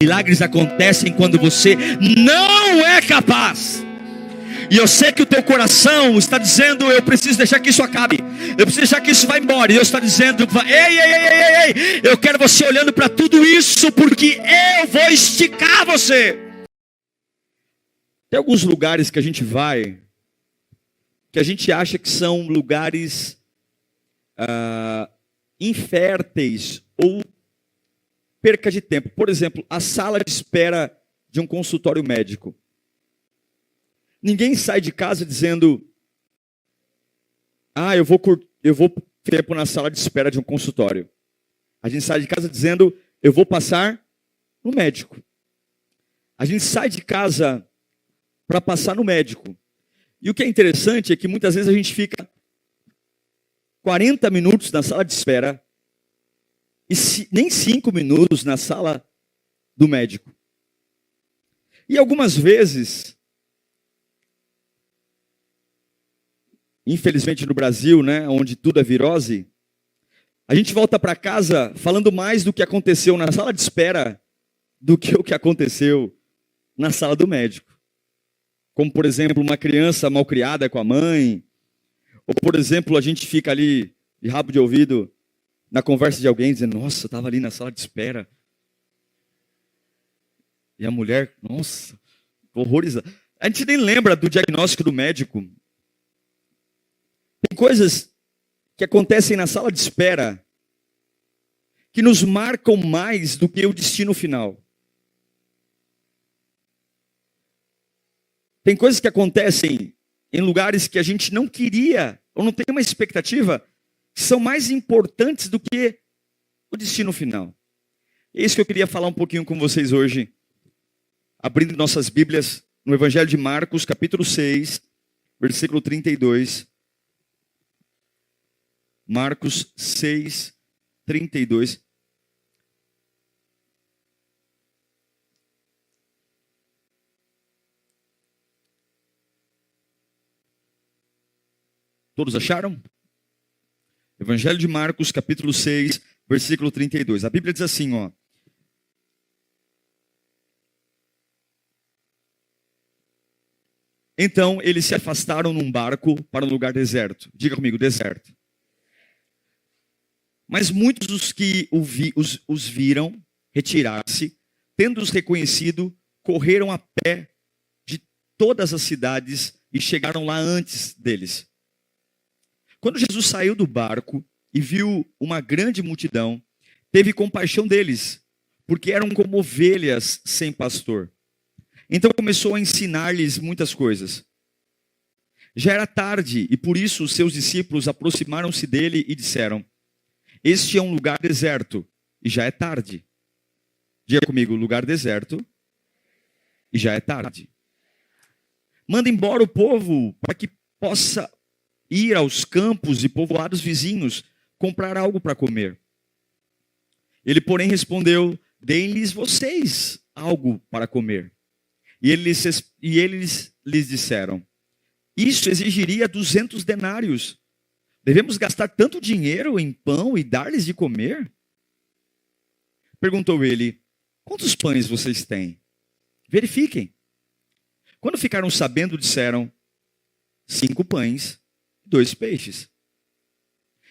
Milagres acontecem quando você não é capaz. E eu sei que o teu coração está dizendo: eu preciso deixar que isso acabe, eu preciso deixar que isso vá embora. E Deus está dizendo: ei, eu quero você olhando para tudo isso, porque eu vou esticar você. Tem alguns lugares que a gente vai, que a gente acha que são lugares inférteis ou perca de tempo. Por exemplo, a sala de espera de um consultório médico. Ninguém sai de casa dizendo: eu vou tempo na sala de espera de um consultório. A gente sai de casa dizendo: eu vou passar no médico. A gente sai de casa para passar no médico. E o que é interessante é que muitas vezes a gente fica 40 minutos na sala de espera e nem 5 minutos na sala do médico. E algumas vezes, infelizmente no Brasil, né, onde tudo é virose, a gente volta para casa falando mais do que aconteceu na sala de espera do que o que aconteceu na sala do médico. Como, por exemplo, uma criança mal criada com a mãe. Ou, por exemplo, a gente fica ali de rabo de ouvido na conversa de alguém, dizendo: nossa, eu estava ali na sala de espera. E a mulher, nossa, horrorizada. A gente nem lembra do diagnóstico do médico. Tem coisas que acontecem na sala de espera que nos marcam mais do que o destino final. Tem coisas que acontecem em lugares que a gente não queria, ou não tem uma expectativa, que são mais importantes do que o destino final. É isso que eu queria falar um pouquinho com vocês hoje, abrindo nossas Bíblias no Evangelho de Marcos, capítulo 6, versículo 32. Marcos 6, 32. Todos acharam? Evangelho de Marcos, capítulo 6, versículo 32. A Bíblia diz assim, ó. Então eles se afastaram num barco para um lugar deserto. Diga comigo, deserto. Mas muitos dos que os viram retirar-se, tendo-os reconhecido, correram a pé de todas as cidades e chegaram lá antes deles. Quando Jesus saiu do barco e viu uma grande multidão, teve compaixão deles, porque eram como ovelhas sem pastor. Então começou a ensinar-lhes muitas coisas. Já era tarde e por isso os seus discípulos aproximaram-se dele e disseram: este é um lugar deserto e já é tarde. Diga comigo, lugar deserto e já é tarde. Manda embora o povo para que possa ir aos campos e povoados vizinhos, comprar algo para comer. Ele, porém, respondeu: deem-lhes vocês algo para comer. E eles lhes disseram: isso exigiria 200 denários. Devemos gastar tanto dinheiro em pão e dar-lhes de comer? Perguntou ele: quantos pães vocês têm? Verifiquem. Quando ficaram sabendo, disseram: 5 pães, 2 peixes.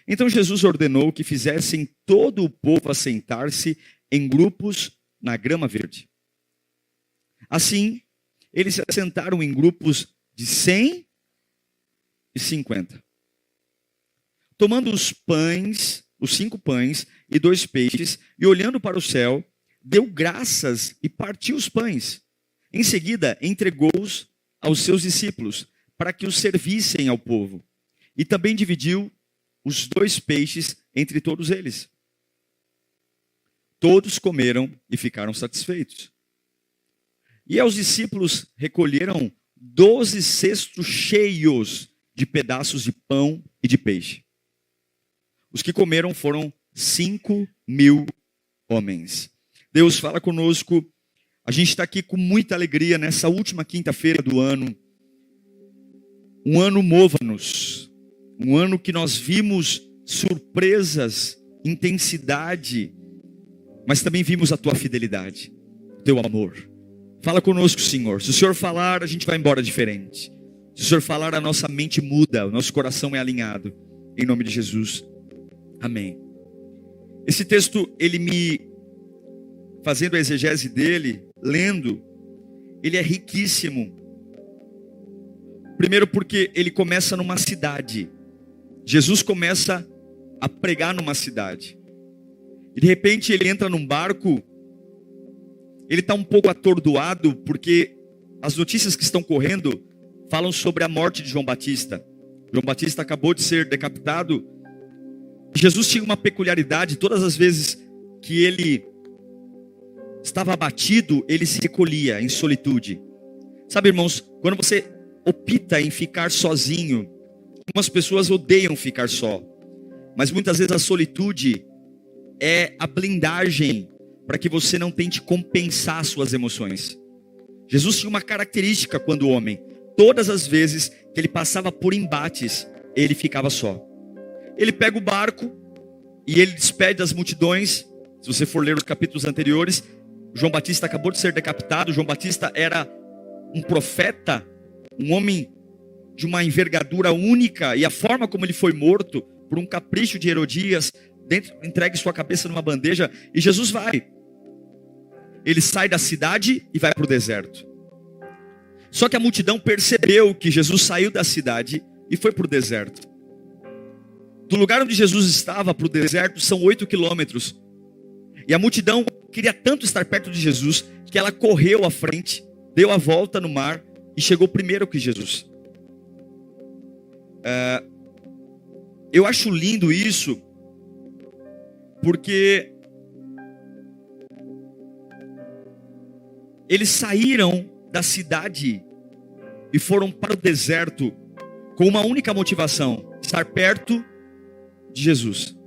Então Jesus ordenou que fizessem todo o povo assentar-se em grupos na grama verde. Assim, eles se assentaram em grupos de 100 e 50. Tomando os pães, os 5 pães e 2 peixes, e olhando para o céu, deu graças e partiu os pães. Em seguida, entregou-os aos seus discípulos, para que os servissem ao povo. E também dividiu os 2 peixes entre todos eles. Todos comeram e ficaram satisfeitos. E aos discípulos recolheram 12 cestos cheios de pedaços de pão e de peixe. Os que comeram foram 5.000 homens. Deus fala conosco. A gente está aqui com muita alegria nessa última quinta-feira do ano. Um ano mova-nos. Um ano que nós vimos surpresas, intensidade, mas também vimos a tua fidelidade. teu amor. Fala conosco, Senhor. Se o Senhor falar, a gente vai embora diferente. Se o Senhor falar, a nossa mente muda, o nosso coração é alinhado. Em nome de Jesus. Amém. Esse texto, fazendo a exegese dele, lendo, ele é riquíssimo. Primeiro porque ele começa numa cidade. Jesus começa a pregar numa cidade. E de repente ele entra num barco. Ele está um pouco atordoado porque as notícias que estão correndo falam sobre a morte de João Batista. João Batista acabou de ser decapitado. Jesus tinha uma peculiaridade: todas as vezes que ele estava abatido, ele se recolhia em solitude. Sabe, irmãos, quando você opta em ficar sozinho, algumas pessoas odeiam ficar só, mas muitas vezes a solitude é a blindagem para que você não tente compensar suas emoções. Jesus tinha uma característica quando homem: todas as vezes que ele passava por embates, ele ficava só. Ele pega o barco e ele despede as multidões. Se você for ler os capítulos anteriores, João Batista acabou de ser decapitado. João Batista era um profeta, um homem de uma envergadura única, e a forma como ele foi morto, por um capricho de Herodias, entregue sua cabeça numa bandeja, e Jesus vai. Ele sai da cidade e vai para o deserto. Só que a multidão percebeu que Jesus saiu da cidade e foi para o deserto. Do lugar onde Jesus estava para o deserto são 8 quilômetros. E a multidão queria tanto estar perto de Jesus que ela correu à frente, deu a volta no mar e chegou primeiro que Jesus. Eu acho lindo isso, porque eles saíram da cidade e foram para o deserto com uma única motivação: estar perto de Jesus.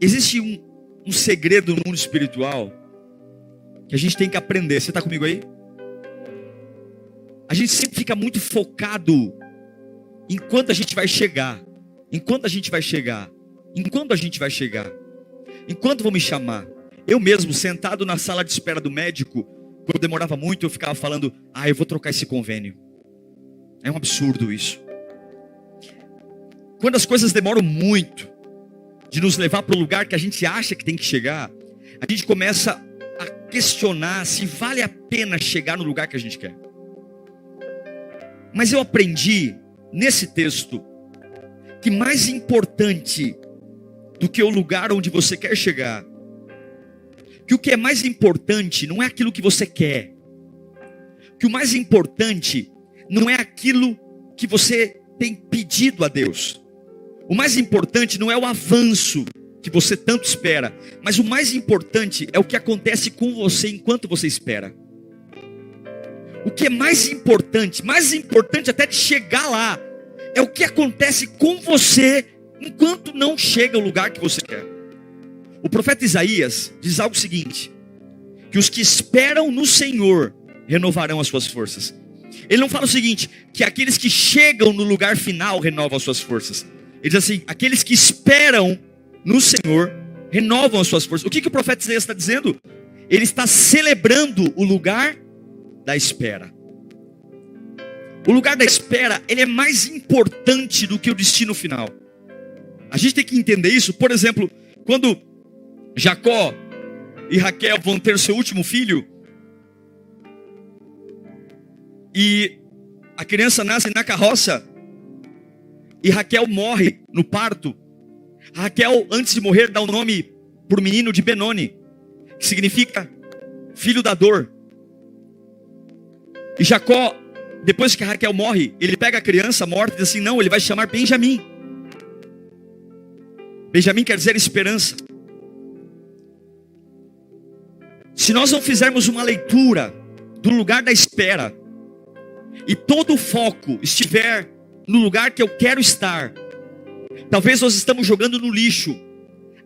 Existe um segredo no mundo espiritual que a gente tem que aprender. Você está comigo aí? A gente sempre fica muito focado em quando a gente vai chegar. Enquanto a gente vai chegar. Enquanto a gente vai chegar. Enquanto vão me chamar. Eu mesmo, sentado na sala de espera do médico, quando demorava muito, eu ficava falando: eu vou trocar esse convênio. É um absurdo isso. Quando as coisas demoram muito de nos levar para o lugar que a gente acha que tem que chegar, a gente começa a questionar se vale a pena chegar no lugar que a gente quer. Mas eu aprendi nesse texto que mais importante do que o lugar onde você quer chegar, que o que é mais importante não é aquilo que você quer, que o mais importante não é aquilo que você tem pedido a Deus. O mais importante não é o avanço que você tanto espera, mas o mais importante é o que acontece com você enquanto você espera. O que é mais importante até de chegar lá, é o que acontece com você enquanto não chega ao lugar que você quer. O profeta Isaías diz algo seguinte: que os que esperam no Senhor renovarão as suas forças. Ele não fala o seguinte, que aqueles que chegam no lugar final renovam as suas forças. Ele diz assim: aqueles que esperam no Senhor renovam as suas forças. O que o profeta Isaías está dizendo? Ele está celebrando o lugar da espera. O lugar da espera, ele é mais importante do que o destino final. A gente tem que entender isso. Por exemplo, quando Jacó e Raquel vão ter seu último filho, e a criança nasce na carroça, e Raquel morre no parto. Raquel, antes de morrer, dá o nome para o menino de Benoni, que significa filho da dor. E Jacó, depois que Raquel morre, ele pega a criança morta e diz assim: não, ele vai chamar Benjamim. Benjamim quer dizer esperança. Se nós não fizermos uma leitura do lugar da espera, e todo o foco estiver no lugar que eu quero estar, talvez nós estamos jogando no lixo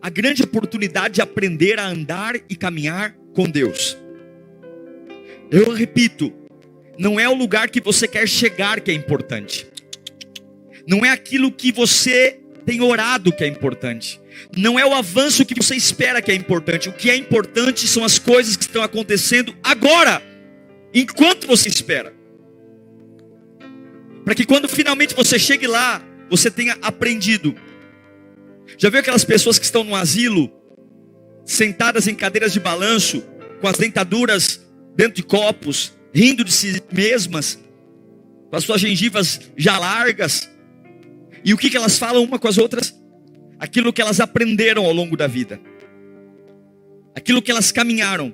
a grande oportunidade de aprender a andar e caminhar com Deus. Eu repito, não é o lugar que você quer chegar que é importante. Não é aquilo que você tem orado que é importante. Não é o avanço que você espera que é importante. O que é importante são as coisas que estão acontecendo agora, enquanto você espera. Para que quando finalmente você chegue lá, você tenha aprendido. Já viu aquelas pessoas que estão no asilo, sentadas em cadeiras de balanço, com as dentaduras dentro de copos, rindo de si mesmas, com as suas gengivas já largas? E o que elas falam uma com as outras? Aquilo que elas aprenderam ao longo da vida, aquilo que elas caminharam.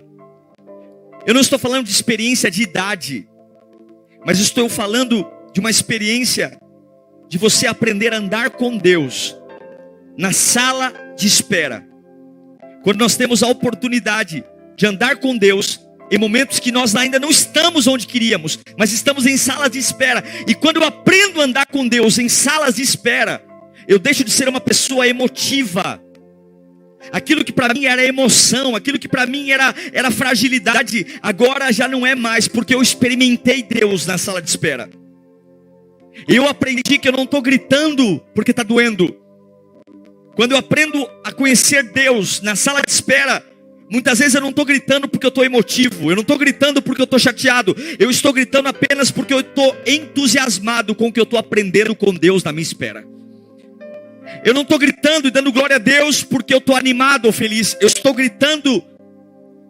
Eu não estou falando de experiência de idade, mas estou falando de uma experiência de você aprender a andar com Deus na sala de espera. Quando nós temos a oportunidade de andar com Deus em momentos que nós ainda não estamos onde queríamos, mas estamos em salas de espera. E quando eu aprendo a andar com Deus em salas de espera, eu deixo de ser uma pessoa emotiva. Aquilo que para mim era emoção, aquilo que para mim era fragilidade, agora já não é mais, porque eu experimentei Deus na sala de espera. Eu aprendi que eu não estou gritando porque está doendo. Quando eu aprendo a conhecer Deus na sala de espera, muitas vezes eu não estou gritando porque eu estou emotivo, eu não estou gritando porque eu estou chateado, eu estou gritando apenas porque eu estou entusiasmado com o que eu estou aprendendo com Deus na minha espera. Eu não estou gritando e dando glória a Deus porque eu estou animado ou feliz. Eu estou gritando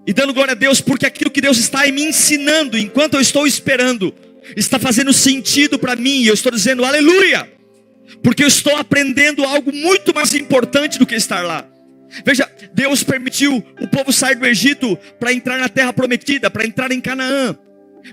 e dando glória a Deus porque aquilo que Deus está me ensinando enquanto eu estou esperando está fazendo sentido para mim. E eu estou dizendo aleluia, porque eu estou aprendendo algo muito mais importante do que estar lá. Veja, Deus permitiu o povo sair do Egito para entrar na terra prometida, para entrar em Canaã.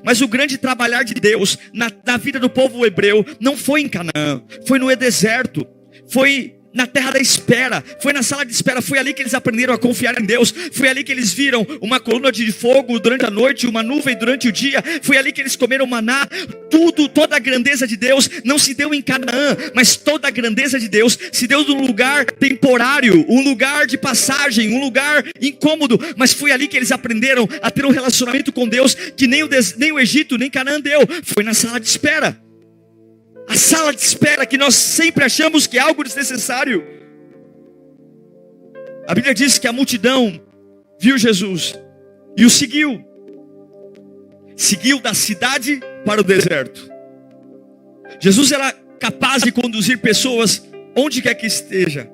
Mas o grande trabalhar de Deus na vida do povo hebreu não foi em Canaã, foi no deserto, foi na terra da espera, foi na sala de espera. Foi ali que eles aprenderam a confiar em Deus. Foi ali que eles viram uma coluna de fogo durante a noite, uma nuvem durante o dia. Foi ali que eles comeram maná. Toda a grandeza de Deus não se deu em Canaã, mas toda a grandeza de Deus se deu num lugar temporário, um lugar de passagem, um lugar incômodo. Mas foi ali que eles aprenderam a ter um relacionamento com Deus que nem o Egito, nem Canaã deu. Foi na sala de espera. A sala de espera que nós sempre achamos que é algo desnecessário. A Bíblia diz que a multidão viu Jesus e o seguiu. Seguiu da cidade para o deserto. Jesus era capaz de conduzir pessoas onde quer que esteja.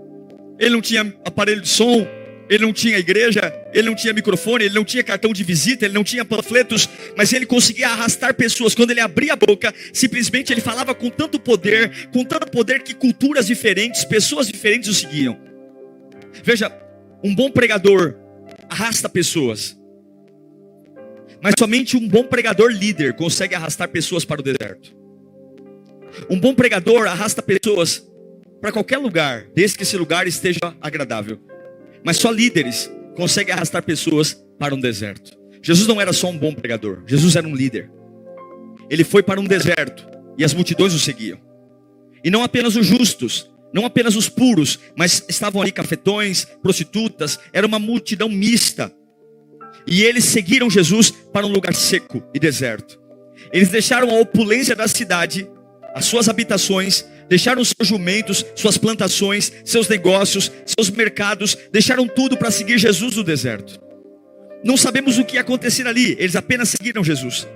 Ele não tinha aparelho de som, ele não tinha igreja, ele não tinha microfone, ele não tinha cartão de visita, ele não tinha panfletos, mas ele conseguia arrastar pessoas. Quando ele abria a boca, simplesmente ele falava com tanto poder que culturas diferentes, pessoas diferentes o seguiam. Veja, um bom pregador arrasta pessoas, mas somente um bom pregador líder consegue arrastar pessoas para o deserto. Um bom pregador arrasta pessoas para qualquer lugar, desde que esse lugar esteja agradável. Mas só líderes conseguem arrastar pessoas para um deserto. Jesus não era só um bom pregador, Jesus era um líder. Ele foi para um deserto e as multidões o seguiam. E não apenas os justos, não apenas os puros, mas estavam ali cafetões, prostitutas, era uma multidão mista. E eles seguiram Jesus para um lugar seco e deserto. Eles deixaram a opulência da cidade, as suas habitações, deixaram seus jumentos, suas plantações, seus negócios, seus mercados, deixaram tudo para seguir Jesus no deserto. Não sabemos o que ia acontecer ali, eles apenas seguiram Jesus.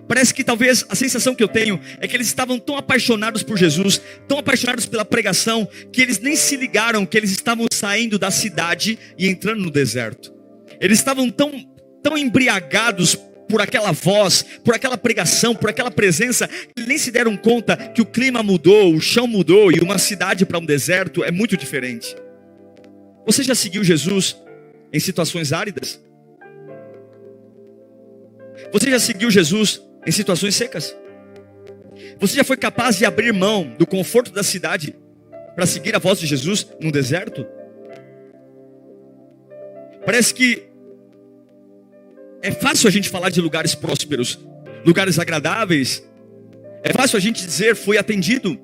Parece que talvez a sensação que eu tenho é que eles estavam tão apaixonados por Jesus, tão apaixonados pela pregação, que eles nem se ligaram que eles estavam saindo da cidade e entrando no deserto. Eles estavam tão embriagados por aquela voz, por aquela pregação, por aquela presença, que nem se deram conta que o clima mudou, o chão mudou, e uma cidade para um deserto é muito diferente. Você já seguiu Jesus em situações áridas? Você já seguiu Jesus em situações secas? Você já foi capaz de abrir mão do conforto da cidade para seguir a voz de Jesus num deserto? Parece que é fácil a gente falar de lugares prósperos, lugares agradáveis. É fácil a gente dizer, fui atendido.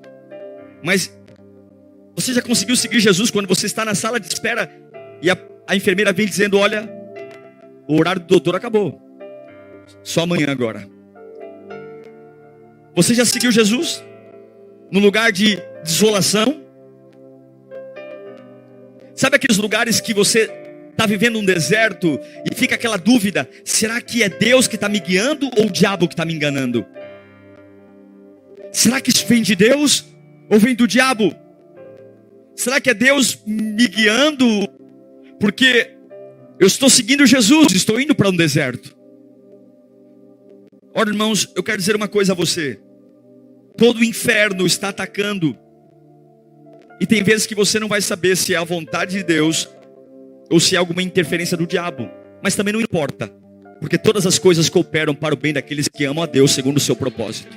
Mas você já conseguiu seguir Jesus quando você está na sala de espera e a enfermeira vem dizendo, olha, o horário do doutor acabou, só amanhã agora. Você já seguiu Jesus no lugar de desolação? Sabe aqueles lugares que você está vivendo um deserto e fica aquela dúvida: será que é Deus que está me guiando ou o diabo que está me enganando? Será que isso vem de Deus ou vem do diabo? Será que é Deus me guiando porque eu estou seguindo Jesus, estou indo para um deserto? Ora, irmãos, eu quero dizer uma coisa a você: todo o inferno está atacando, e tem vezes que você não vai saber se é a vontade de Deus ou se é alguma interferência do diabo. Mas também não importa, porque todas as coisas cooperam para o bem daqueles que amam a Deus segundo o seu propósito.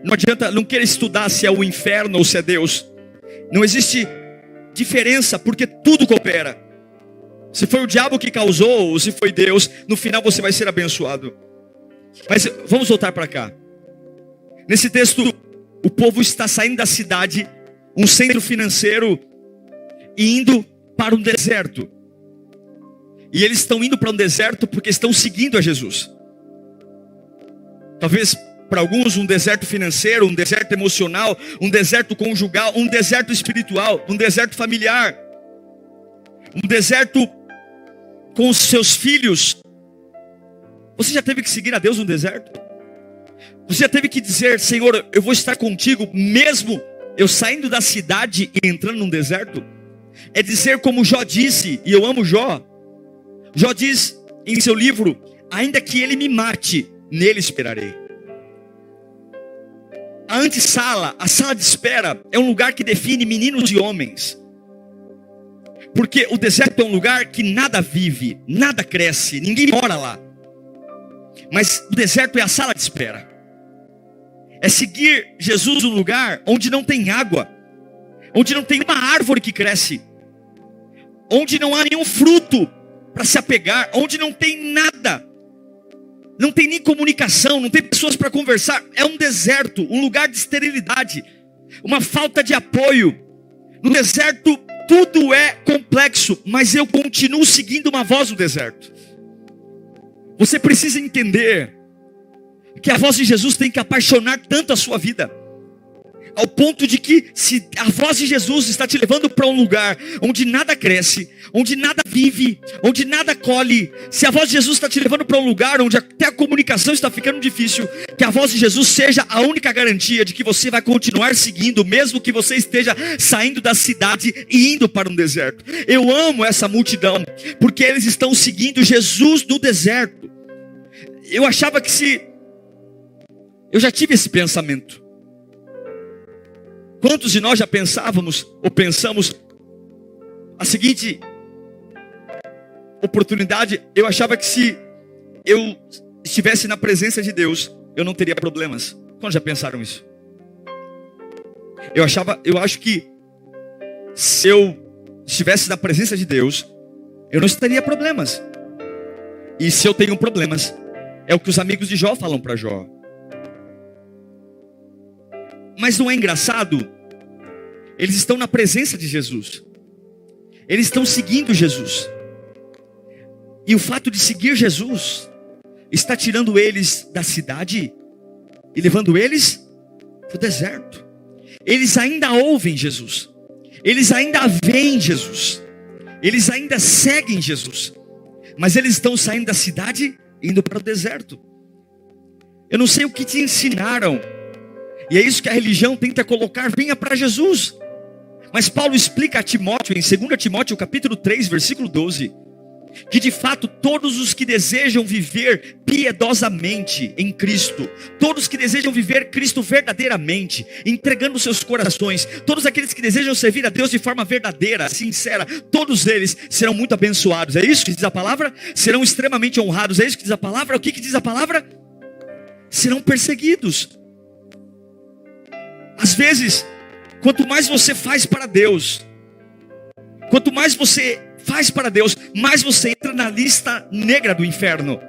Não adianta, não querer estudar se é o inferno ou se é Deus. Não existe diferença, porque tudo coopera. Se foi o diabo que causou ou se foi Deus, no final você vai ser abençoado. Mas vamos voltar para cá. Nesse texto, o povo está saindo da cidade, um centro financeiro, e indo para um deserto. E eles estão indo para um deserto porque estão seguindo a Jesus. Talvez para alguns um deserto financeiro, um deserto emocional, um deserto conjugal, um deserto espiritual, um deserto familiar, um deserto com os seus filhos. Você já teve que seguir a Deus no deserto? Você já teve que dizer: Senhor, eu vou estar contigo mesmo eu saindo da cidade e entrando num deserto? É dizer como Jó disse, e eu amo Jó. Jó diz em seu livro: ainda que ele me mate, nele esperarei. A antessala, a sala de espera, é um lugar que define meninos e homens. Porque o deserto é um lugar que nada vive, nada cresce, ninguém mora lá. Mas o deserto é a sala de espera. É seguir Jesus num lugar onde não tem água, onde não tem uma árvore que cresce, onde não há nenhum fruto para se apegar, onde não tem nada, não tem nem comunicação, não tem pessoas para conversar. É um deserto, um lugar de esterilidade, uma falta de apoio. No deserto tudo é complexo, mas eu continuo seguindo uma voz no deserto. Você precisa entender que a voz de Jesus tem que apaixonar tanto a sua vida, ao ponto de que, se a voz de Jesus está te levando para um lugar onde nada cresce, onde nada vive, onde nada colhe, se a voz de Jesus está te levando para um lugar onde até a comunicação está ficando difícil, que a voz de Jesus seja a única garantia de que você vai continuar seguindo, mesmo que você esteja saindo da cidade e indo para um deserto. Eu amo essa multidão, porque eles estão seguindo Jesus no deserto. Eu achava que eu já tive esse pensamento. Quantos de nós já pensávamos ou pensamos a seguinte oportunidade? Eu achava que se eu estivesse na presença de Deus, eu não teria problemas. Quantos já pensaram isso? Eu acho que se eu estivesse na presença de Deus, eu não teria problemas. E se eu tenho problemas, é o que os amigos de Jó falam para Jó. Mas não é engraçado? Eles estão na presença de Jesus. Eles estão seguindo Jesus. E o fato de seguir Jesus está tirando eles da cidade e levando eles para o deserto. Eles ainda ouvem Jesus. Eles ainda veem Jesus. Eles ainda seguem Jesus. Mas eles estão saindo da cidade e indo para o deserto. Eu não sei o que te ensinaram. E é isso que a religião tenta colocar: venha para Jesus. Mas Paulo explica a Timóteo, em 2 Timóteo capítulo 3, versículo 12, que de fato todos os que desejam viver piedosamente em Cristo, todos que desejam viver Cristo verdadeiramente, entregando seus corações, todos aqueles que desejam servir a Deus de forma verdadeira, sincera, todos eles serão muito abençoados. É isso que diz a palavra? Serão extremamente honrados. É isso que diz a palavra? O que diz a palavra? Serão perseguidos. Às vezes, quanto mais você faz para Deus, quanto mais você faz para Deus, mais você entra na lista negra do inferno.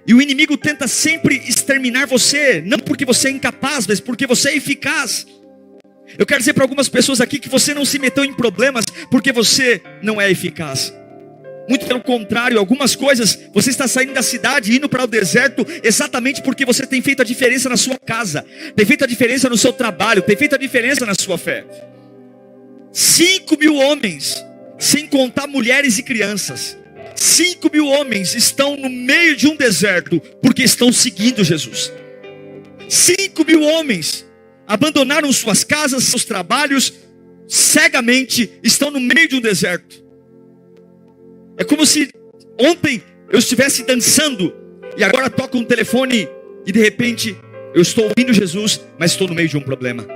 E o inimigo tenta sempre exterminar você, não porque você é incapaz, mas porque você é eficaz. Eu quero dizer para algumas pessoas aqui que você não se meteu em problemas porque você não é eficaz. Muito pelo contrário, algumas coisas, você está saindo da cidade e indo para o deserto exatamente porque você tem feito a diferença na sua casa, tem feito a diferença no seu trabalho, tem feito a diferença na sua fé. 5.000 homens, sem contar mulheres e crianças. 5.000 homens estão no meio de um deserto, porque estão seguindo Jesus. 5.000 homens abandonaram suas casas, seus trabalhos, cegamente estão no meio de um deserto. É como se ontem eu estivesse dançando e agora toco um telefone e de repente eu estou ouvindo Jesus, mas estou no meio de um problema.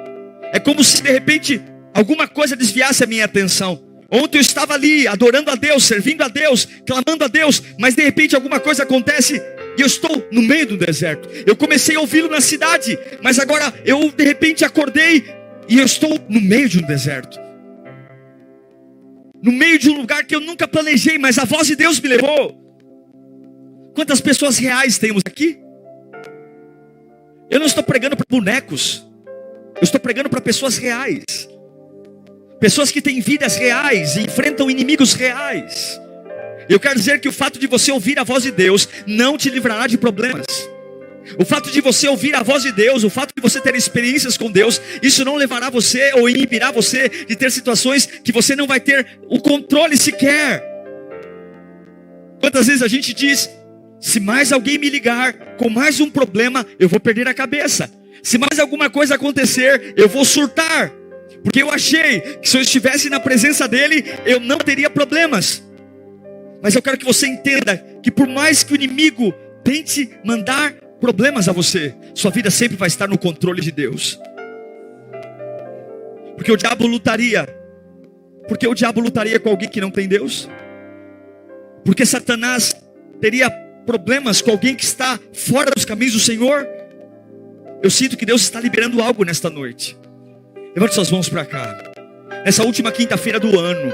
É como se de repente alguma coisa desviasse a minha atenção. Ontem eu estava ali adorando a Deus, servindo a Deus, clamando a Deus, mas de repente alguma coisa acontece e eu estou no meio do deserto. Eu comecei a ouvi-lo na cidade, mas agora eu de repente acordei e eu estou no meio de um deserto. No meio de um lugar que eu nunca planejei, mas a voz de Deus me levou. Quantas pessoas reais temos aqui? Eu não estou pregando para bonecos. Eu estou pregando para pessoas reais. Pessoas que têm vidas reais e enfrentam inimigos reais. Eu quero dizer que o fato de você ouvir a voz de Deus não te livrará de problemas. O fato de você ouvir a voz de Deus, o fato de você ter experiências com Deus, isso não levará você ou inibirá você de ter situações que você não vai ter o controle sequer. Quantas vezes a gente diz, se mais alguém me ligar com mais um problema, eu vou perder a cabeça. Se mais alguma coisa acontecer, eu vou surtar. Porque eu achei que se eu estivesse na presença dele, eu não teria problemas. Mas eu quero que você entenda que por mais que o inimigo tente mandar problemas a você, sua vida sempre vai estar no controle de Deus. Porque o diabo lutaria. Porque o diabo lutaria com alguém que não tem Deus? Porque Satanás teria problemas com alguém que está fora dos caminhos do Senhor? Eu sinto que Deus está liberando algo nesta noite. Levante suas mãos para cá. Nessa última quinta-feira do ano,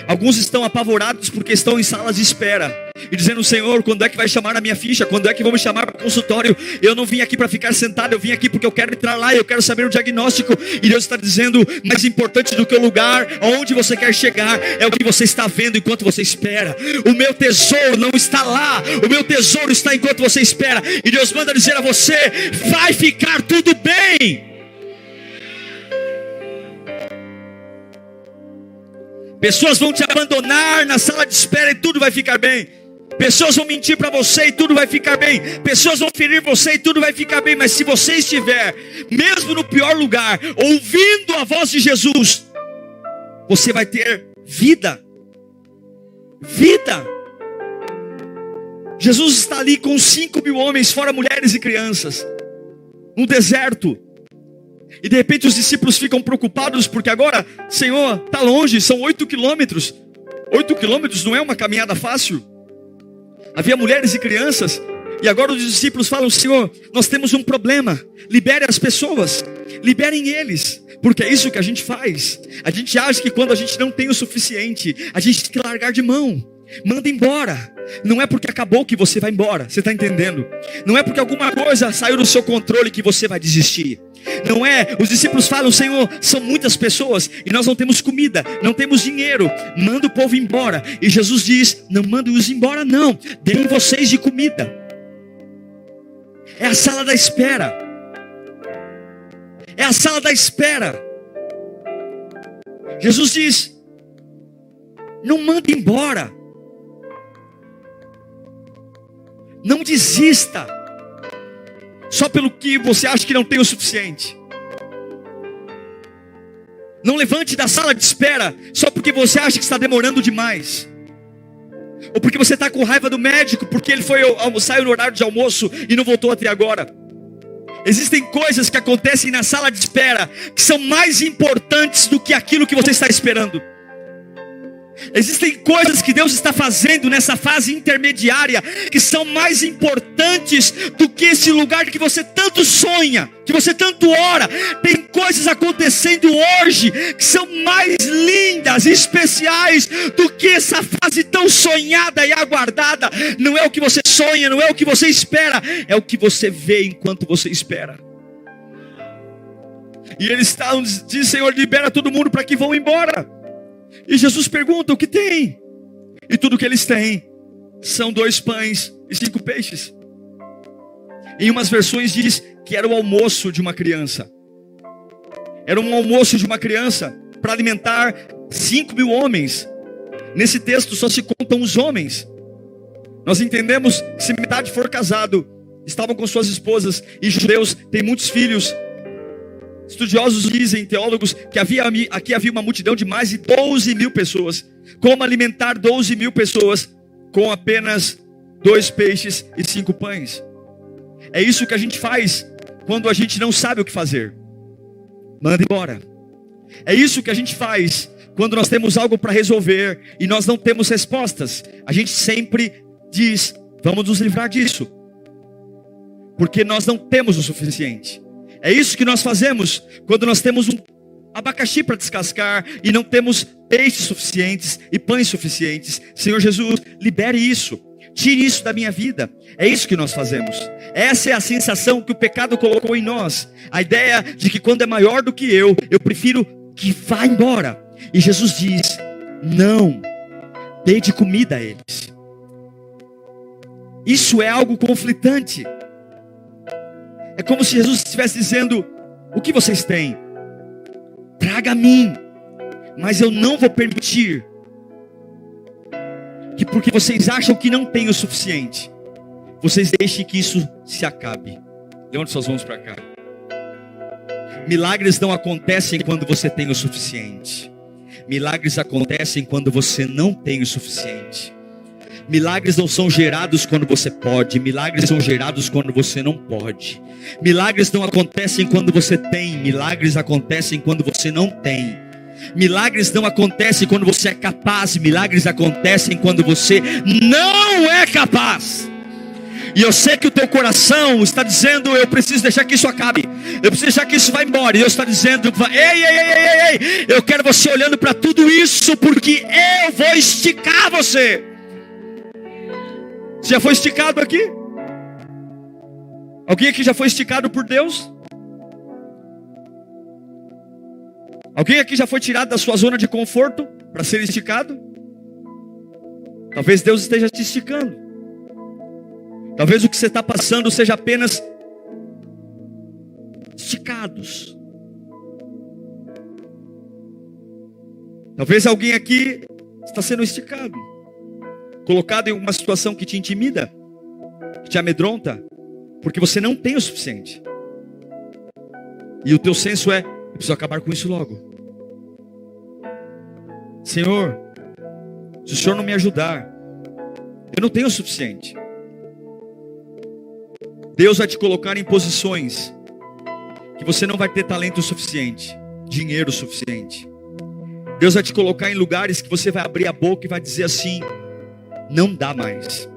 alguns estão apavorados porque estão em salas de espera e dizendo, Senhor, quando é que vai chamar a minha ficha? Quando é que vão me chamar para o consultório? Eu não vim aqui para ficar sentado, eu vim aqui porque eu quero entrar lá, eu quero saber o diagnóstico. E Deus está dizendo, mais importante do que o lugar aonde você quer chegar é o que você está vendo enquanto você espera. O meu tesouro não está lá, o meu tesouro está enquanto você espera. E Deus manda dizer a você, vai ficar tudo bem. Pessoas vão te abandonar na sala de espera e tudo vai ficar bem. Pessoas vão mentir para você e tudo vai ficar bem. Pessoas vão ferir você e tudo vai ficar bem. Mas se você estiver, mesmo no pior lugar, ouvindo a voz de Jesus, você vai ter vida. Vida. Jesus está ali com 5.000 homens, fora mulheres e crianças, no deserto. E de repente os discípulos ficam preocupados, porque agora, Senhor, está longe, são 8 quilômetros. 8 quilômetros não é uma caminhada fácil. Havia mulheres e crianças, e agora os discípulos falam, Senhor, nós temos um problema. Libere as pessoas, liberem eles, porque é isso que a gente faz. A gente acha que quando a gente não tem o suficiente, a gente tem que largar de mão. Manda embora. Não é porque acabou que você vai embora. Você está entendendo? Não é porque alguma coisa saiu do seu controle que você vai desistir. Não é, os discípulos falam, Senhor, são muitas pessoas e nós não temos comida, não temos dinheiro, manda o povo embora. E Jesus diz, não manda-os embora não, deem vocês de comida. É a sala da espera. É a sala da espera. Jesus diz, não manda embora. Não desista só pelo que você acha que não tem o suficiente. Não levante da sala de espera só porque você acha que está demorando demais. Ou porque você está com raiva do médico porque ele saiu no horário de almoço e não voltou até agora. Existem coisas que acontecem na sala de espera que são mais importantes do que aquilo que você está esperando. Existem coisas que Deus está fazendo nessa fase intermediária que são mais importantes do que esse lugar que você tanto sonha, que você tanto ora. Tem coisas acontecendo hoje que são mais lindas e especiais do que essa fase tão sonhada e aguardada. Não é o que você sonha, não é o que você espera, é o que você vê enquanto você espera. E eles dizem, Senhor, libera todo mundo para que vão embora. E Jesus pergunta, o que tem? E tudo que eles têm são 2 pães e 5 peixes. Em umas versões diz que era o almoço de uma criança. Era um almoço de uma criança. para alimentar 5.000 homens. Nesse texto só se contam os homens. Nós entendemos que se metade for casado, estavam com suas esposas, e judeus têm muitos filhos. Estudiosos dizem, teólogos, que aqui havia uma multidão de mais de 12.000 pessoas. Como alimentar 12.000 pessoas com apenas 2 peixes e 5 pães? É isso que a gente faz quando a gente não sabe o que fazer. Manda embora. É isso que a gente faz quando nós temos algo para resolver e nós não temos respostas. A gente sempre diz, vamos nos livrar disso, porque nós não temos o suficiente. É isso que nós fazemos quando nós temos um abacaxi para descascar e não temos peixes suficientes e pães suficientes. Senhor Jesus, libere isso, tire isso da minha vida. É isso que nós fazemos. Essa é a sensação que o pecado colocou em nós. A ideia de que quando é maior do que eu prefiro que vá embora. E Jesus diz, não, dê de comida a eles. Isso é algo conflitante. É como se Jesus estivesse dizendo, o que vocês têm? Traga a mim, mas eu não vou permitir que porque vocês acham que não tem o suficiente, vocês deixem que isso se acabe. Levante suas mãos para cá. Milagres não acontecem quando você tem o suficiente. Milagres acontecem quando você não tem o suficiente. Milagres não são gerados quando você pode. Milagres são gerados quando você não pode. Milagres não acontecem quando você tem. Milagres acontecem quando você não tem. Milagres não acontecem quando você é capaz. Milagres acontecem quando você não é capaz. E eu sei que o teu coração está dizendo, eu preciso deixar que isso acabe, eu preciso deixar que isso vá embora. E Deus está dizendo, ei, eu quero você olhando para tudo isso, porque eu vou esticar você. Você já foi esticado aqui? Alguém aqui já foi esticado por Deus? Alguém aqui já foi tirado da sua zona de conforto para ser esticado? Talvez Deus esteja te esticando. Talvez o que você está passando seja apenas esticados. Talvez alguém aqui está sendo esticado, colocado em uma situação que te intimida, que te amedronta, porque você não tem o suficiente. E o teu senso é, eu preciso acabar com isso logo. Senhor, se o Senhor não me ajudar, eu não tenho o suficiente. Deus vai te colocar em posições que você não vai ter talento suficiente, dinheiro suficiente. Deus vai te colocar em lugares que você vai abrir a boca e vai dizer assim, não dá mais.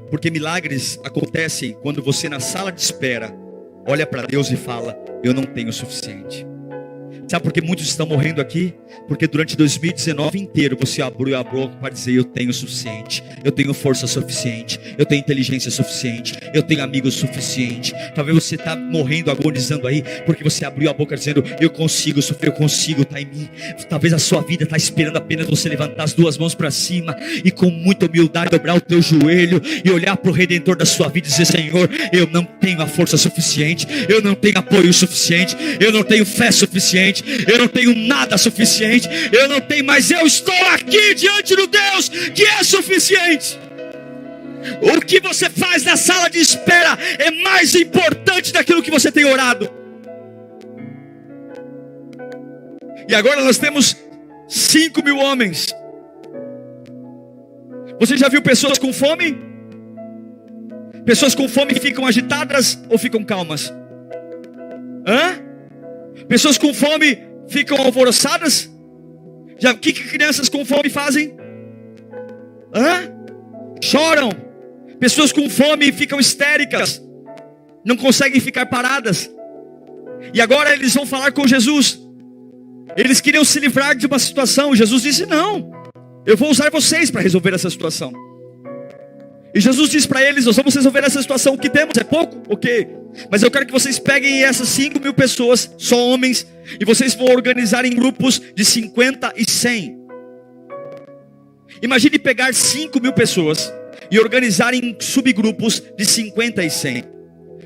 Porque milagres acontecem quando você na sala de espera olha para Deus e fala, eu não tenho o suficiente. Sabe por que muitos estão morrendo aqui? Porque durante 2019 inteiro você abriu a boca para dizer, eu tenho o suficiente, eu tenho força suficiente, eu tenho inteligência suficiente, eu tenho amigos suficiente. Talvez você está morrendo agonizando aí, porque você abriu a boca dizendo, eu consigo sofrer, eu consigo, está em mim. Talvez a sua vida está esperando apenas você levantar as 2 mãos para cima e com muita humildade dobrar o teu joelho e olhar para o Redentor da sua vida e dizer, Senhor, eu não tenho a força suficiente, eu não tenho apoio suficiente, eu não tenho fé suficiente, eu não tenho nada suficiente, eu não tenho, mas eu estou aqui diante do Deus que é suficiente. O que você faz na sala de espera é mais importante daquilo que você tem orado. E agora nós temos 5.000 homens. Você já viu pessoas com fome? Pessoas com fome ficam agitadas ou ficam calmas? Pessoas com fome ficam alvoroçadas? O que crianças com fome fazem? Choram. Pessoas com fome ficam histéricas, não conseguem ficar paradas. E agora eles vão falar com Jesus. Eles queriam se livrar de uma situação. Jesus disse, não, eu vou usar vocês para resolver essa situação. E Jesus diz para eles, nós vamos resolver essa situação. O que temos é pouco? Ok. Mas eu quero que vocês peguem essas 5.000 pessoas, só homens, e vocês vão organizar em grupos de 50 e 100. Imagine pegar 5.000 pessoas e organizar em subgrupos de 50 e 100.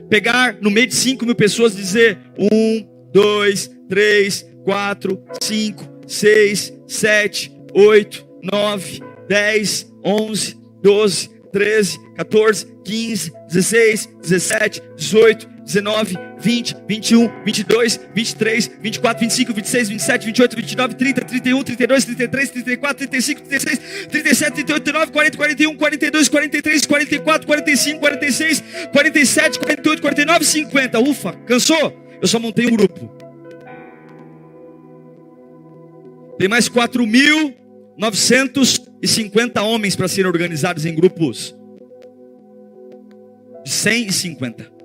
Pegar no meio de 5.000 pessoas e dizer 1, 2, 3, 4, 5, 6, 7, 8, 9, 10, 11, 12, 13, 14, 15, 16, 17, 18, 19, 20, 21, 22, 23, 24, 25, 26, 27, 28, 29, 30, 31, 32, 33, 34, 35, 36, 37, 38, 39, 40, 41, 42, 43, 44, 45, 46, 47, 48, 49, 50. Ufa, cansou? Eu só montei um grupo. Tem mais 4.950 homens para serem organizados em grupos de 150.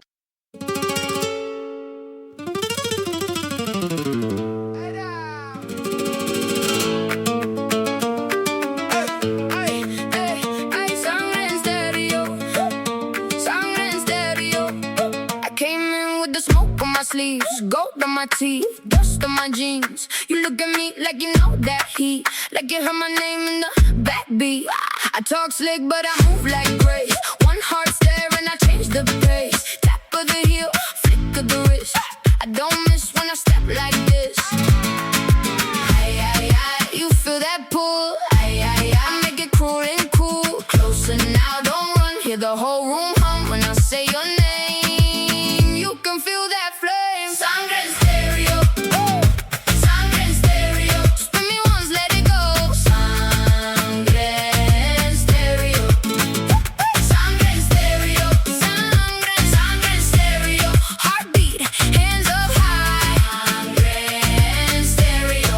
Sleeves, gold on my teeth, dust on my jeans. You look at me like you know that heat, like you heard my name in the backbeat. I talk slick, but I move like grace. One heart stare and I change the pace. Tap of the heel, flick of the wrist. I don't miss when I step like this. Aye, aye, aye, you feel that pull? Aye, aye, aye, I make it cruel and cool. Closer now, don't run. Hear the whole room hum when I say your name. You can feel that. Sangre en stereo, sangre en stereo. Spin me once, let it go. Sangre en stereo, sangre en stereo, sangre en stereo. Heartbeat, hands up high. Sangre en stereo.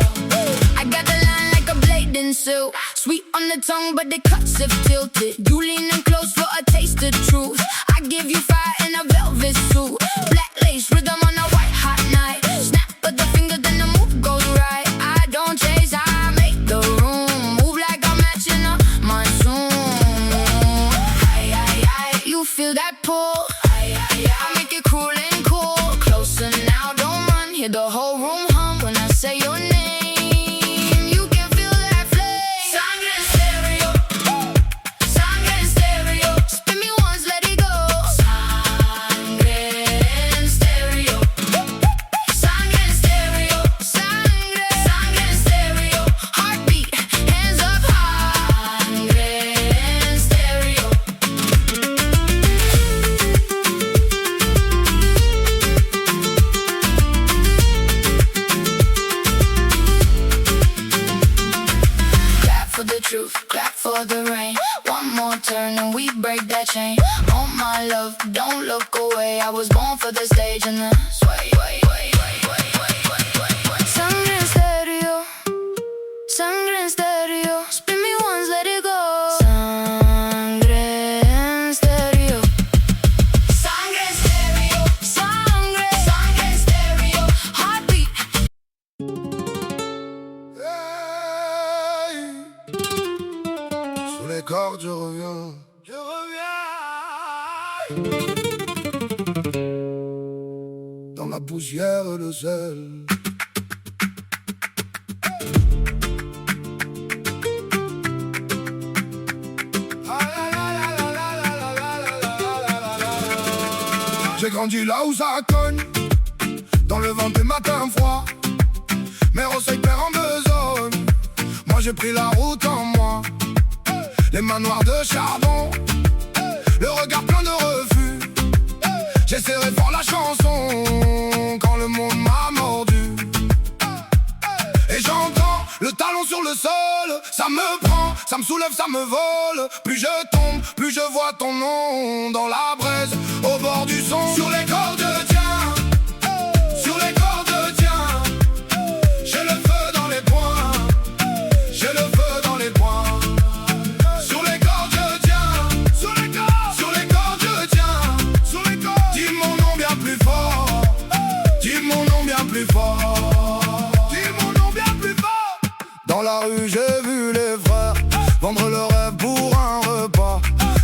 I got the line like a blade in silk, sweet on the tongue, but the cuts have tilted. You leaning close for a taste of truth. I give you fire in a velvet suit, black lace rhythm on a white hot night. Snap of the finger, then the move goes right. I don't chase, I make the room move like I'm matching up monsoon. Aye, aye, aye, you feel that pull? Aye, aye, aye, I make it cool and cool. Closer now, don't run. Hear the whole room hum when I say your name. You can feel that flame. Sangre en stereo, sangre en stereo. Spin me once, let it go. Sangre en stereo, sangre en stereo, sangre en stereo. Heartbeat, hands up high. Sangre en stereo. Clap for the truth, clap for the rain. One more turn and we break that chain. Oh my love, don't look away. I was born for the stage and the sway. Sangre en stereo, sangre en stereo. Spin me once, let it go. Sangre en stereo, sangre en stereo, sangre en stereo. Heartbeat. Hey, sur les cordes je reviens. Dans la poussière le sel. J'ai grandi là où ça cogne, dans le vent des matins froids. Mes rosseilles perd en besogne. Moi j'ai pris la route en moi. Les mains noires de charbon, le regard plein de refus. J'ai serré fort la chanson quand le monde m'a mordu. Et j'entends le talon sur le sol. Ça me prend, ça me soulève, ça me vole. Plus je tombe, plus je vois ton nom dans la braise, au bord du son. Sur les cordes, tiens, sur les cordes, tiens. J'ai le feu dans les poings, j'ai le feu dans les poings. Sur les cordes, tiens, sur les cordes, je tiens. Sur les cordes, dis mon nom bien plus fort, dis mon nom bien plus fort, dis mon nom bien plus fort. Dans la rue j'ai vu les frères vendre le rêve pour un repas.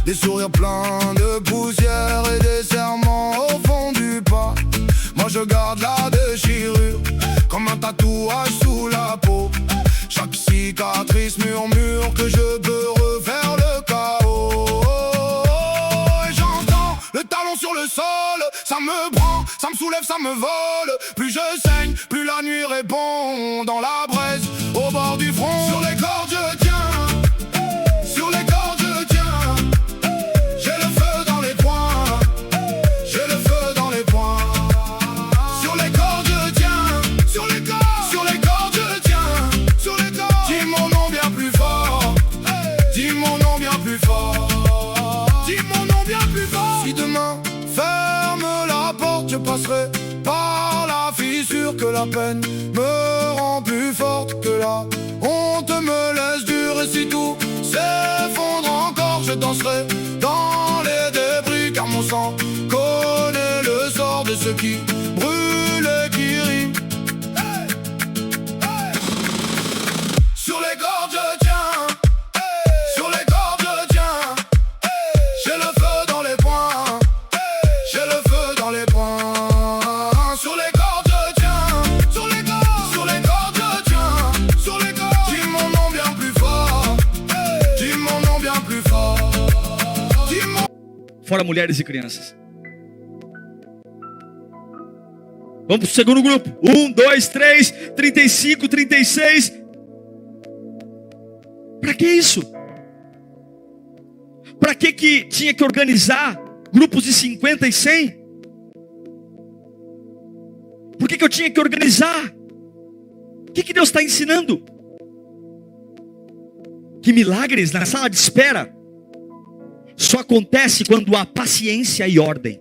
Des sourires pleins de poussière et des serments au fond du pas. Moi je garde la déchirure comme un tatouage sous la peau. Chaque cicatrice murmure que je peux refaire le chaos. Et j'entends le talon sur le le sol. Ça me prend, ça me soulève, ça me vole. Plus je saigne, plus la nuit répond. Dans la braise, au bord du front. Sur les cordes je tiens, sur les cordes je tiens. J'ai le feu dans les poings, j'ai le feu dans les poings. Sur les cordes je tiens, sur les cordes je tiens. Sur les cordes, dis mon nom bien plus fort, dis mon nom bien plus fort. Dis mon nom bien plus fort. Si demain ferme la porte, je passerai par la fissure. Que la peine me rend plus forte, que la honte me laisse dur. Et si tout s'effondre encore, je danserai dans les débris. Car mon sang connaît le sort de ceux qui brûlent et qui rient. Sur les cordes je tiens, sur les cordes je tiens. J'ai le feu dans les poings, j'ai le feu dans les poings. Sur les cordes je tiens, sur les cordes je tiens. Sur les cordes, dis mon nom bien plus fort, dis mon nom bien plus fort. Dis mon... Fora mulheres e crianças. Vamos pro segundo grupo. 1, 2, 3, 35, 36. Para que isso? Para que tinha que organizar grupos de 50 e 100? Por que eu tinha que organizar? O que Deus está ensinando? Que milagres na sala de espera só acontece quando há paciência e ordem.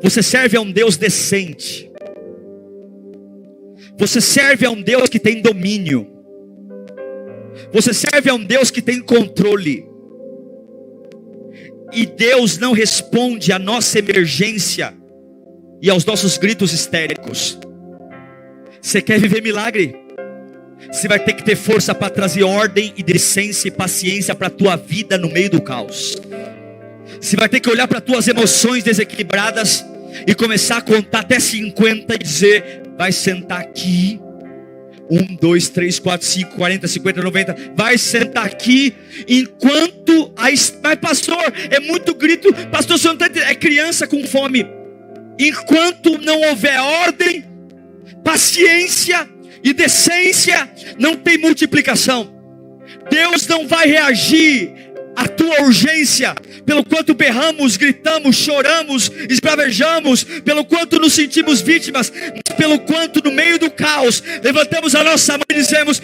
Você serve a um Deus decente. Você serve a um Deus que tem domínio. Você serve a um Deus que tem controle. E Deus não responde à nossa emergência e aos nossos gritos histéricos. Você quer viver milagre? Você vai ter que ter força para trazer ordem e decência e paciência para a tua vida no meio do caos. Você vai ter que olhar para as tuas emoções desequilibradas e começar a contar até 50 e dizer: vai sentar aqui. 1, 2, 3, 4, 5, 40, 50, 90. Vai sentar aqui. Enquanto mas pastor, é muito grito. Pastor, você não está entendendo? É criança com fome. Enquanto não houver ordem, paciência e decência, não tem multiplicação. Deus não vai reagir à tua urgência, pelo quanto berramos, gritamos, choramos, esbravejamos, pelo quanto nos sentimos vítimas, mas pelo quanto no meio do caos, levantamos a nossa mão e dizemos: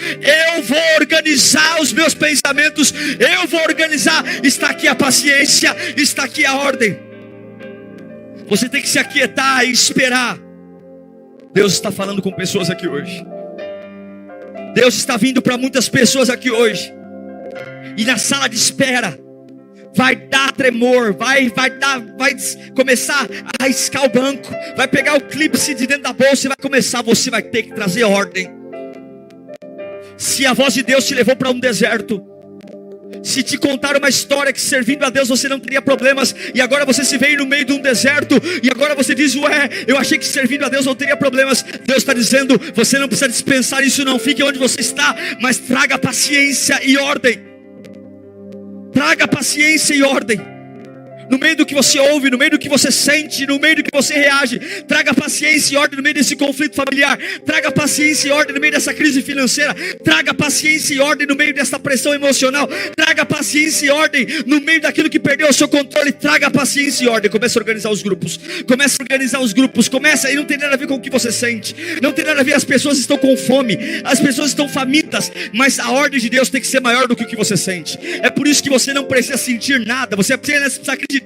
eu vou organizar os meus pensamentos, eu vou organizar. Está aqui a paciência, está aqui a ordem. Você tem que se aquietar e esperar. Deus está falando com pessoas aqui hoje. Deus está vindo para muitas pessoas aqui hoje. E na sala de espera vai dar tremor, vai começar a riscar o banco, vai pegar o clipe de dentro da bolsa e vai começar. Você vai ter que trazer ordem. Se a voz de Deus te levou para um deserto, se te contaram uma história que servindo a Deus você não teria problemas, e agora você se veio no meio de um deserto, e agora você diz: ué, eu achei que servindo a Deus não teria problemas. Deus está dizendo: você não precisa dispensar isso, não fique onde você está, mas traga paciência e ordem. Traga paciência e ordem. No meio do que você ouve, no meio do que você sente, no meio do que você reage, traga paciência e ordem no meio desse conflito familiar. Traga paciência e ordem no meio dessa crise financeira. Traga paciência e ordem no meio dessa pressão emocional. Traga paciência e ordem no meio daquilo que perdeu o seu controle. Traga paciência e ordem. Começa a organizar os grupos. Começa a organizar os grupos. Começa, e não tem nada a ver com o que você sente. Não tem nada a ver, as pessoas estão com fome. As pessoas estão famintas. Mas a ordem de Deus tem que ser maior do que o que você sente. É por isso que você não precisa sentir nada. Você precisa acreditar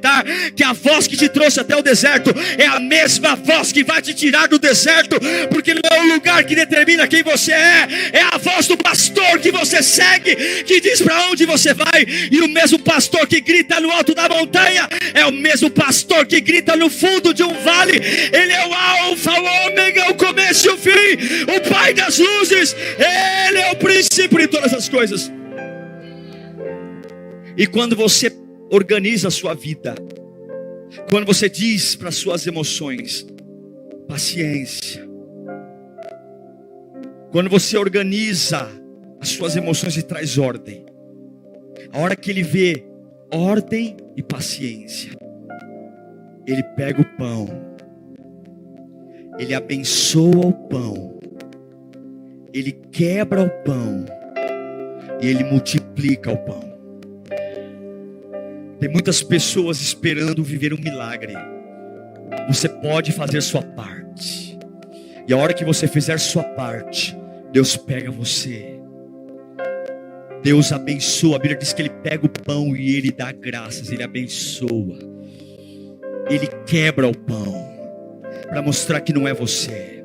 que a voz que te trouxe até o deserto é a mesma voz que vai te tirar do deserto, porque não é o lugar que determina quem você é a voz do pastor que você segue, que diz para onde você vai. E o mesmo pastor que grita no alto da montanha é o mesmo pastor que grita no fundo de um vale. Ele é o alfa, o ômega, o começo e o fim, o pai das luzes. Ele é o princípio de todas as coisas. E quando você organiza a sua vida, quando você diz para as suas emoções: paciência. Quando você organiza as suas emoções e traz ordem, A hora que ele vê ordem e paciência, ele pega o pão, ele abençoa o pão, ele quebra o pão e ele multiplica o pão. Tem muitas pessoas esperando viver um milagre. Você pode fazer sua parte, e a hora que você fizer sua parte, Deus pega você, Deus abençoa. A Bíblia diz que Ele pega o pão e Ele dá graças, Ele abençoa, Ele quebra o pão para mostrar que não é você,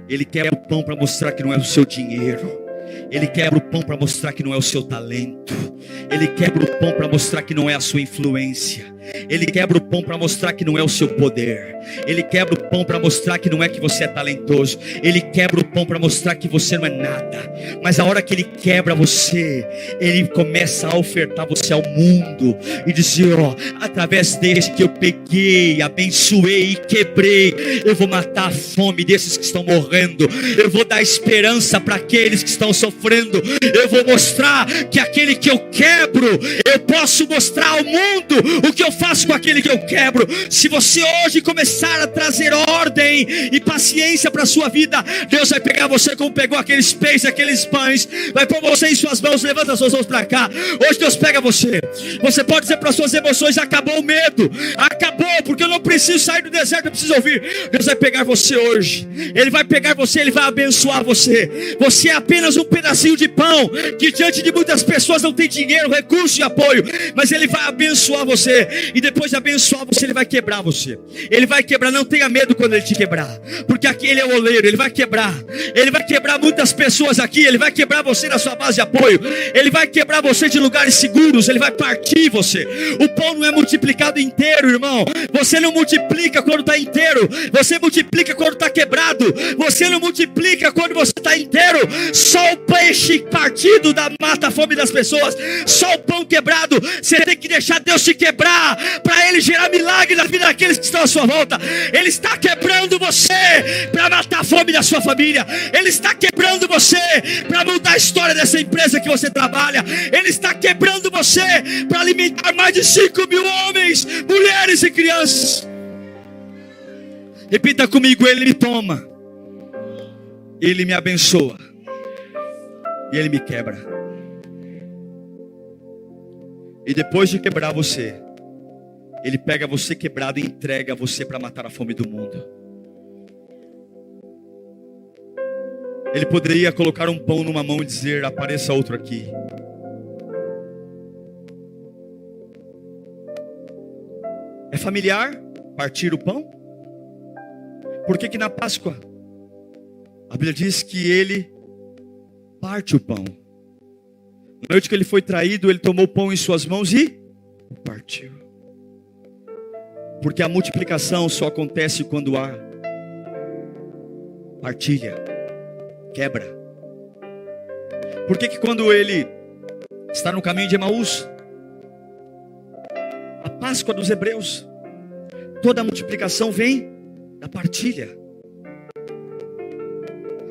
Ele quebra o pão para mostrar que não é o seu dinheiro, Ele quebra o pão para mostrar que não é o seu talento, Ele quebra o pão para mostrar que não é a sua influência, Ele quebra o pão para mostrar que não é o seu poder, Ele quebra o pão para mostrar que não é que você é talentoso, Ele quebra o pão para mostrar que você não é nada. Mas a hora que Ele quebra você, Ele começa a ofertar você ao mundo e dizer: ó, através desse que eu peguei, abençoei e quebrei, eu vou matar a fome desses que estão morrendo, eu vou dar esperança para aqueles que estão sofrendo, eu vou mostrar que aquele que eu quebro, eu posso mostrar ao mundo o que eu faço com aquele que eu quebro. Se você hoje começar a trazer ordem e paciência para a sua vida, Deus vai pegar você como pegou aqueles peixes, aqueles pães, vai pôr você em suas mãos. Levanta as suas mãos para cá. Hoje Deus pega você. Você pode dizer para suas emoções: acabou o medo, acabou, porque eu não preciso sair do deserto, eu preciso ouvir. Deus vai pegar você hoje, Ele vai pegar você, Ele vai abençoar você. Você é apenas um pedacinho de pão que diante de muitas pessoas não tem dinheiro, recurso e apoio, mas Ele vai abençoar você, e depois de abençoar você, Ele vai quebrar você. Ele vai quebrar. Não tenha medo quando Ele te quebrar, porque aqui Ele é o oleiro, Ele vai quebrar. Ele vai quebrar muitas pessoas aqui, Ele vai quebrar você na sua base de apoio, Ele vai quebrar você de lugares seguros, Ele vai partir você. O pão não é multiplicado inteiro, irmão. Você não multiplica quando está inteiro, você multiplica quando está quebrado. Você não multiplica quando você está inteiro. Só o peixe partido mata a fome das pessoas, só o pão quebrado. Você tem que deixar Deus te quebrar, para Ele gerar milagre na vida daqueles que estão à sua volta. Ele está quebrando você para matar a fome da sua família, Ele está quebrando você para mudar a história dessa empresa que você trabalha, Ele está quebrando você para alimentar mais de 5.000 homens, mulheres e crianças. Repita comigo: Ele me toma, Ele me abençoa e Ele me quebra. E depois de quebrar você, Ele pega você quebrado e entrega você para matar a fome do mundo. Ele poderia colocar um pão numa mão e dizer: apareça outro aqui. É familiar partir o pão? Por que na Páscoa a Bíblia diz que Ele parte o pão? Na noite que Ele foi traído, Ele tomou o pão em suas mãos e partiu. Porque a multiplicação só acontece quando há partilha, quebra. Por que quando Ele está no caminho de Emaús, a Páscoa dos hebreus, toda a multiplicação vem da partilha?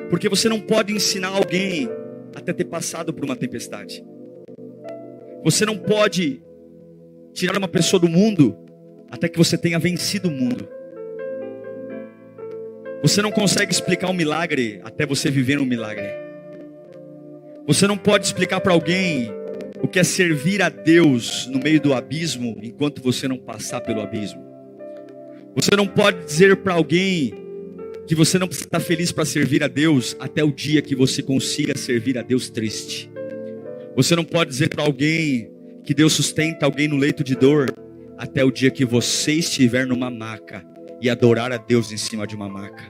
Porque você não pode ensinar alguém até ter passado por uma tempestade. Você não pode tirar uma pessoa do mundo até que você tenha vencido o mundo. Você não consegue explicar um milagre até você viver um milagre. Você não pode explicar para alguém o que é servir a Deus no meio do abismo enquanto você não passar pelo abismo. Você não pode dizer para alguém que você não precisa estar feliz para servir a Deus até o dia que você consiga servir a Deus triste. Você não pode dizer para alguém que Deus sustenta alguém no leito de dor até o dia que você estiver numa maca e adorar a Deus em cima de uma maca.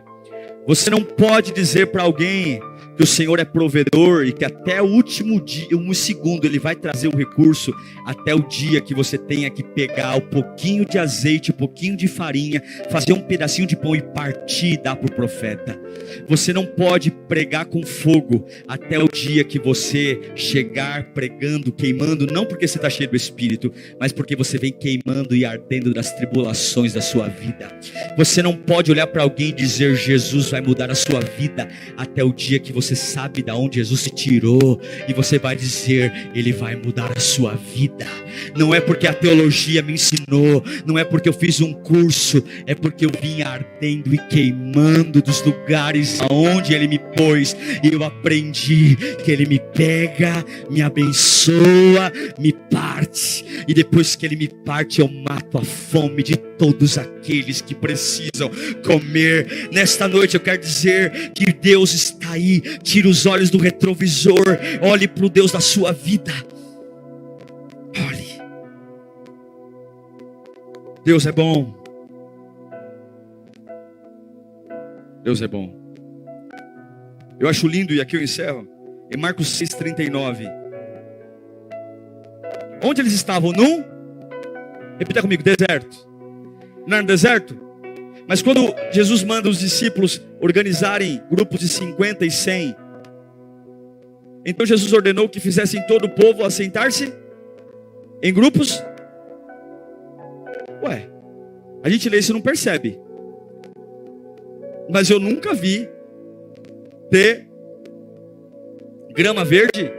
Você não pode dizer para alguém que o Senhor é provedor e que até o último dia, um segundo, Ele vai trazer o recurso, até o dia que você tenha que pegar um pouquinho de azeite, um pouquinho de farinha, fazer um pedacinho de pão e partir e dar para o profeta. Você não pode pregar com fogo até o dia que você chegar pregando, queimando, não porque você está cheio do Espírito, mas porque você vem queimando e ardendo das tribulações da sua vida. Você não pode olhar para alguém e dizer: Jesus vai mudar a sua vida, até o dia que você você sabe de onde Jesus te tirou, e você vai dizer: Ele vai mudar a sua vida. Não é porque a teologia me ensinou, não é porque eu fiz um curso, é porque eu vim ardendo e queimando dos lugares aonde Ele me pôs, e eu aprendi que Ele me pega, me abençoa, me parte, e depois que Ele me parte, eu mato a fome de todos aqueles que precisam comer. Nesta noite eu quero dizer que Deus está aí. Tire os olhos do retrovisor, olhe para o Deus da sua vida. Olhe. Deus é bom. Deus é bom. Eu acho lindo, e aqui eu encerro, em Marcos 6,39. Onde eles estavam? Repita comigo: deserto. Não era no deserto? Mas quando Jesus manda os discípulos organizarem grupos de 50 e 100, então Jesus ordenou que fizessem todo o povo assentar-se em grupos. Ué, a gente lê isso e não percebe. Mas eu nunca vi ter grama verde.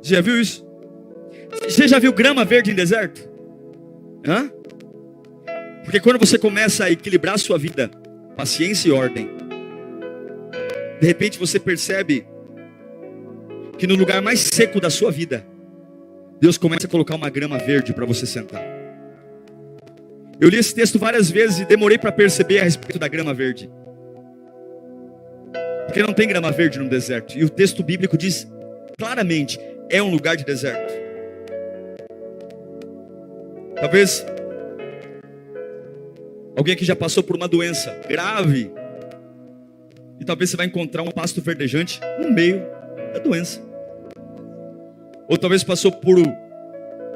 Você já viu isso? Você já viu grama verde em deserto? Hã? Porque quando você começa a equilibrar a sua vida, paciência e ordem, de repente você percebe que no lugar mais seco da sua vida, Deus começa a colocar uma grama verde para você sentar. Eu li esse texto várias vezes e demorei para perceber a respeito da grama verde. Porque não tem grama verde no deserto. E o texto bíblico diz claramente: é um lugar de deserto. Talvez alguém aqui já passou por uma doença grave, e talvez você vai encontrar um pasto verdejante no meio da doença. Ou talvez passou por uma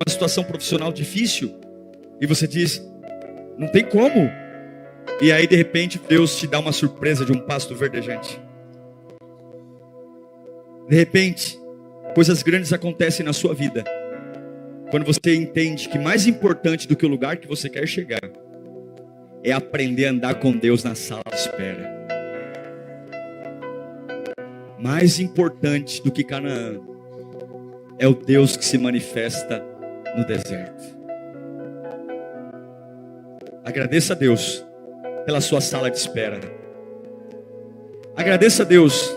situação profissional difícil, e você diz: não tem como. E aí de repente Deus te dá uma surpresa de um pasto verdejante. De repente, coisas grandes acontecem na sua vida, quando você entende que mais importante do que o lugar que você quer chegar é aprender a andar com Deus na sala de espera. Mais importante do que Canaã é o Deus que se manifesta no deserto. Agradeça a Deus pela sua sala de espera. Agradeça a Deus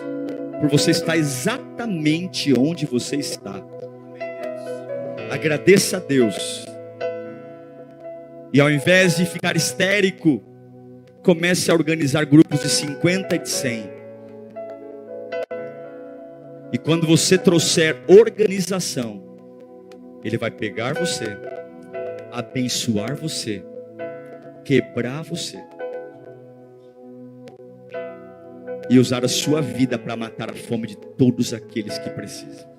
por você estar exatamente onde você está. Agradeça a Deus. E ao invés de ficar histérico, comece a organizar grupos de 50 e de 100. E quando você trouxer organização, Ele vai pegar você, abençoar você, quebrar você, e usar a sua vida para matar a fome de todos aqueles que precisam.